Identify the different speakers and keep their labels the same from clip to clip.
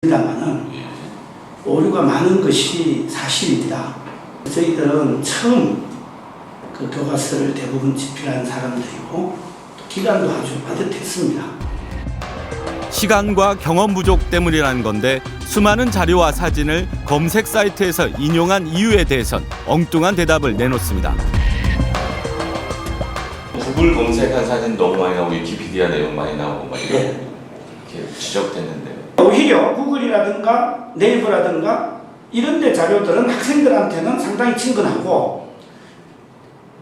Speaker 1: 다만은 오류가 많은 것이 사실입니다. 저희들은 처음 그 교과서를 대부분 집필한 사람들이고 또 기간도 아주 빠듯했습니다.
Speaker 2: 시간과 경험 부족 때문이라는 건데 수많은 자료와 사진을 검색 사이트에서 인용한 이유에 대해선 엉뚱한 대답을 내놓습니다.
Speaker 3: 구글 검색한 사진 너무 많이 나오고 위키피디아 내용 많이 나오고 막
Speaker 1: 네.
Speaker 3: 이렇게 지적됐는데
Speaker 1: 오히려 구글이라든가 네이버라든가 이런 데 자료들은 학생들한테는 상당히 친근하고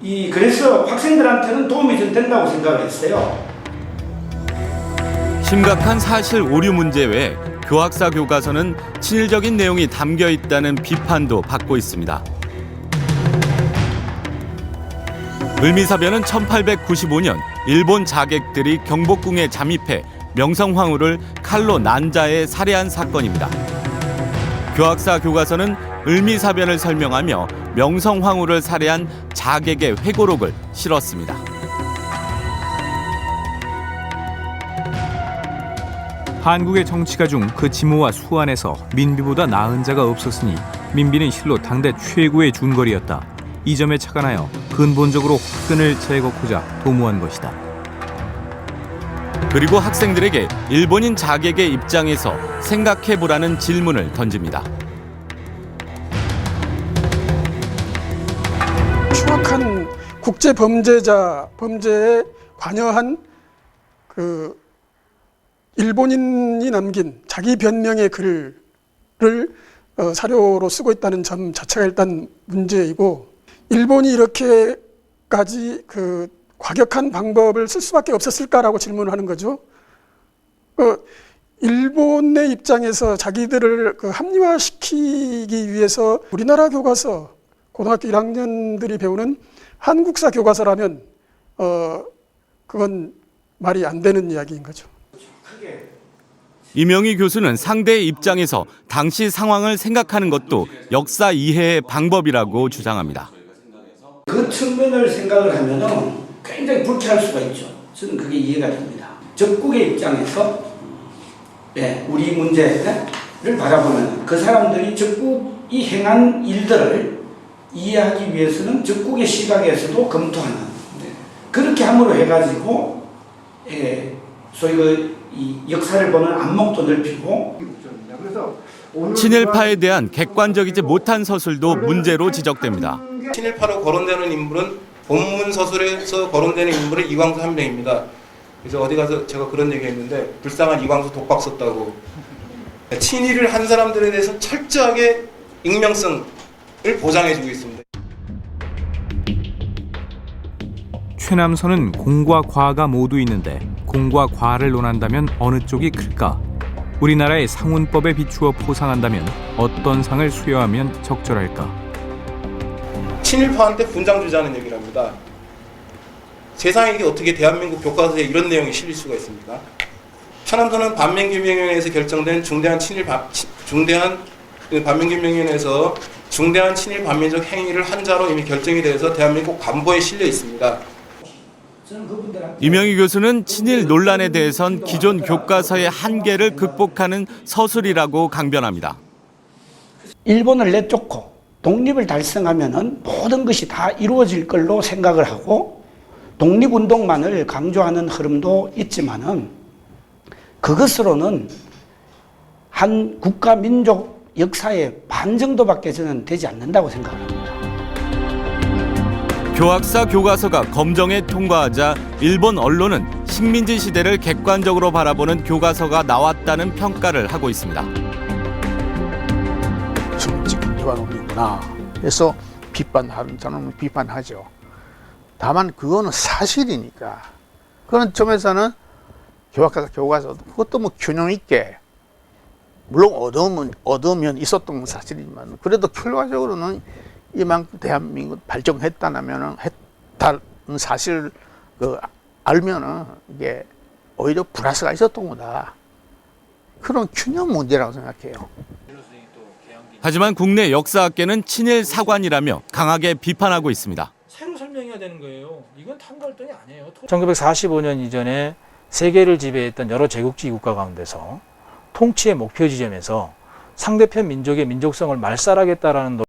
Speaker 1: 그래서 학생들한테는 도움이 좀 된다고 생각을 했어요.
Speaker 2: 심각한 사실 오류 문제 외에 교학사 교과서는 친일적인 내용이 담겨 있다는 비판도 받고 있습니다. 을미사변은 1895년 일본 자객들이 경복궁에 잠입해 명성황후를 칼로 난자해 살해한 사건입니다. 교학사 교과서는 을미사변을 설명하며 명성황후를 살해한 자객의 회고록을 실었습니다.
Speaker 4: 한국의 정치가 중 그 지모와 수완에서 민비보다 나은 자가 없었으니 민비는 실로 당대 최고의 준거리였다. 이 점에 착안하여 근본적으로 화근을 제거하고자 도모한 것이다.
Speaker 2: 그리고 학생들에게 일본인 자객의 입장에서 생각해보라는 질문을 던집니다.
Speaker 5: 추악한 국제 범죄에 관여한 그 일본인이 남긴 자기 변명의 글을 사료로 쓰고 있다는 점 자체가 일단 문제이고, 일본이 이렇게까지 그 과격한 방법을 쓸 수밖에 없었을까라고 질문을 하는 거죠. 일본의 입장에서 자기들을 합리화시키기 위해서 우리나라 교과서, 고등학교 1학년들이 배우는 한국사 교과서라면 그건 말이 안 되는 이야기인 거죠.
Speaker 2: 이명희 교수는 상대의 입장에서 당시 상황을 생각하는 것도 역사 이해의 방법이라고 주장합니다.
Speaker 1: 그 측면을 생각을 하면은 굉장히 불쾌할 수가 있죠. 저는 그게 이해가 됩니다. 적국의 입장에서 우리 문제를 바라보면 그 사람들이 적국이 행한 일들을 이해하기 위해서는 적국의 시각에서도 검토하는, 그렇게 함으로 해가지고 소위 이 역사를 보는 안목도 넓히고,
Speaker 2: 친일파에 대한 객관적이지 못한 서술도 문제로 지적됩니다.
Speaker 6: 친일파로 거론되는 인물은 본문 서술에서 거론되는 인물은 이광수 한 명입니다. 그래서 어디 가서 제가 그런 얘기했는데 불쌍한 이광수 독박 썼다고. 친일을 한 사람들에 대해서 철저하게 익명성을 보장해주고 있습니다.
Speaker 4: 최남선은 공과 과가 모두 있는데 공과 과를 논한다면 어느 쪽이 클까? 우리나라의 상훈법에 비추어 포상한다면 어떤 상을 수여하면 적절할까?
Speaker 6: 친일파한테 분장 주자는 얘기를 합니다. 세상에 어떻게 대한민국 교과서에 이런 내용이 실릴 수가 있습니까? 최남선은 반민규명위원회에서 결정된 중대한 반민규명위원회에서 중대한 친일 반민적 행위를 한 자로 이미 결정이 돼서 대한민국 관보에 실려 있습니다.
Speaker 2: 이명희 교수는 친일 논란에 대해선 기존 교과서의 한계를 극복하는 서술이라고 강변합니다.
Speaker 1: 일본을 내쫓고 독립을 달성하면은 모든 것이 다 이루어질 걸로 생각을 하고 독립운동만을 강조하는 흐름도 있지만은 그것으로는 한 국가 민족 역사의 반 정도밖에 저는 되지 않는다고 생각합니다.
Speaker 2: 교학사 교과서가 검정에 통과하자 일본 언론은 식민지 시대를 객관적으로 바라보는 교과서가 나왔다는 평가를 하고 있습니다.
Speaker 7: 지금 집어넣는구나. 그래서 비판하는 사람은 비판하죠. 다만 그거는 사실이니까 그런 점에서는 교과서도 그것도 뭐 균형 있게, 물론 어두우면 있었던 건 사실이지만 그래도 결과적으로는 이만큼 대한민국 발전했다는 사실을 알면은 이게 오히려 플러스가 있었던 거다. 그런 균형 문제라고 생각해요.
Speaker 2: 하지만 국내 역사학계는 친일 사관이라며 강하게 비판하고 있습니다.
Speaker 8: 새로 설명해야 되는 거예요. 이건 탄갈등이 아니에요. 1945년 이전에 세계를 지배했던 여러 제국주의 국가 가운데서 통치의 목표 지점에서 상대편 민족의 민족성을 말살하겠다라는